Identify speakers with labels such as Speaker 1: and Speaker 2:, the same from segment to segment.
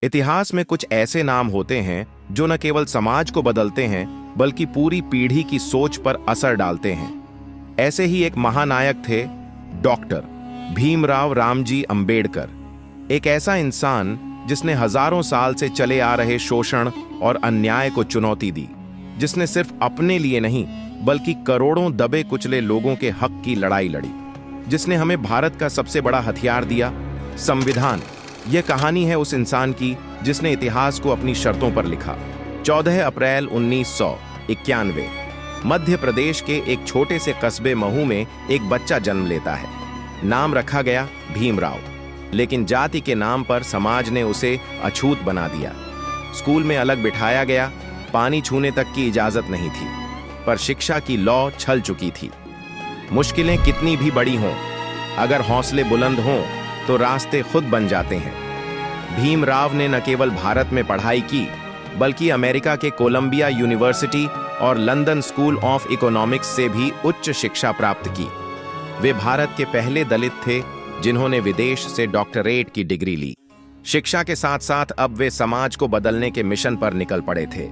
Speaker 1: इतिहास में कुछ ऐसे नाम होते हैं जो न केवल समाज को बदलते हैं बल्कि पूरी पीढ़ी की सोच पर असर डालते हैं। ऐसे ही एक महानायक थे डॉक्टर भीमराव रामजी अंबेडकर। एक ऐसा इंसान जिसने हजारों साल से चले आ रहे शोषण और अन्याय को चुनौती दी, जिसने सिर्फ अपने लिए नहीं बल्कि करोड़ों दबे कुचले लोगों के हक की लड़ाई लड़ी, जिसने हमें भारत का सबसे बड़ा हथियार दिया, संविधान। यह कहानी है उस इंसान की जिसने इतिहास को अपनी शर्तों पर लिखा। 14 अप्रैल 1991 मध्य प्रदेश के एक छोटे से कस्बे महू में एक बच्चा जन्म लेता है। नाम रखा गया भीमराव, लेकिन जाति के नाम पर समाज ने उसे अछूत बना दिया। स्कूल में अलग बिठाया गया, पानी छूने तक की इजाजत नहीं थी, पर शिक्षा की लौ छल चुकी थी। मुश्किलें कितनी भी बड़ी हों, अगर हौसले बुलंद हों तो रास्ते खुद बन जाते हैं। भीमराव ने न केवल भारत में पढ़ाई की बल्कि अमेरिका के कोलंबिया यूनिवर्सिटी और लंदन स्कूल ऑफ इकोनॉमिक्स से भी उच्च शिक्षा प्राप्त की। वे भारत के पहले दलित थे जिन्होंने विदेश से डॉक्टरेट की डिग्री ली। शिक्षा के साथ साथ अब वे समाज को बदलने के मिशन पर निकल पड़े थे।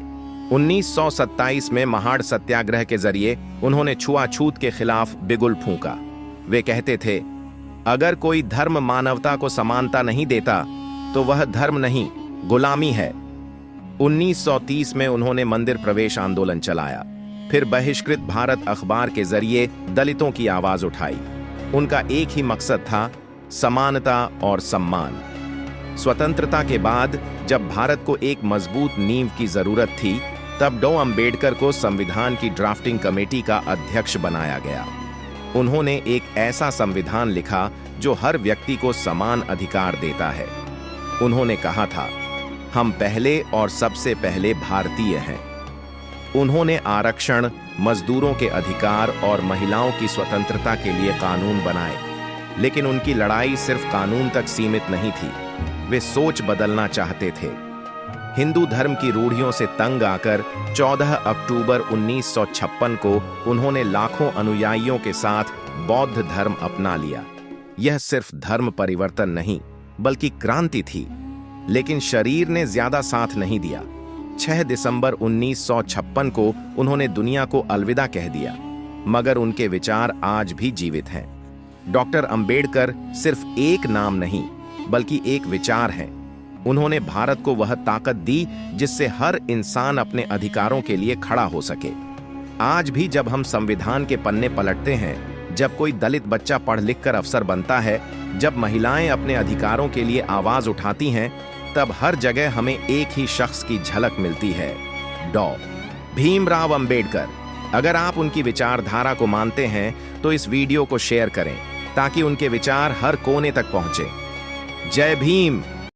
Speaker 1: 1927 में महाड़ सत्याग्रह के जरिए उन्होंने छुआछूत के खिलाफ बिगुल फूंका। वे कहते थे, अगर कोई धर्म मानवता को समानता नहीं देता तो वह धर्म नहीं, गुलामी है। 1930 में उन्होंने मंदिर प्रवेश आंदोलन चलाया, फिर बहिष्कृत भारत अखबार के जरिए दलितों की आवाज उठाई। उनका एक ही मकसद था, समानता और सम्मान। स्वतंत्रता के बाद जब भारत को एक मजबूत नींव की जरूरत थी, तब डॉ अंबेडकर को संविधान की ड्राफ्टिंग कमेटी का अध्यक्ष बनाया गया। उन्होंने एक ऐसा संविधान लिखा जो हर व्यक्ति को समान अधिकार देता है। उन्होंने कहा था, हम पहले और सबसे पहले भारतीय हैं। उन्होंने आरक्षण, मजदूरों के अधिकार और महिलाओं की स्वतंत्रता के लिए कानून बनाए, लेकिन उनकी लड़ाई सिर्फ कानून तक सीमित नहीं थी। वे सोच बदलना चाहते थे। हिंदू धर्म की रूढ़ियों से तंग आकर 14 अक्टूबर 1956 को उन्होंने लाखों अनुयायियों के साथ बौद्ध धर्म अपना लिया। यह सिर्फ धर्म परिवर्तन नहीं बल्कि क्रांति थी, लेकिन शरीर ने ज्यादा साथ नहीं दिया। 6 दिसंबर 1956 को उन्होंने दुनिया को अलविदा कह दिया, मगर उनके विचार आज भी जीवित हैं। डॉक्टर अंबेडकर सिर्फ एक नाम नहीं बल्कि एक विचार है। उन्होंने भारत को वह ताकत दी जिससे हर इंसान अपने अधिकारों के लिए खड़ा हो सके। आज भी जब हम संविधान के पन्ने पलटते हैं, जब कोई दलित बच्चा पढ़ लिख कर अफसर बनता है, जब महिलाएं अपने अधिकारों के लिए आवाज उठाती हैं, तब हर जगह हमें एक ही शख्स की झलक मिलती है, डॉ भीमराव अंबेडकर। अगर आप उनकी विचारधारा को मानते हैं तो इस वीडियो को शेयर करें ताकि उनके विचार हर कोने तक पहुंचे। जय भीम।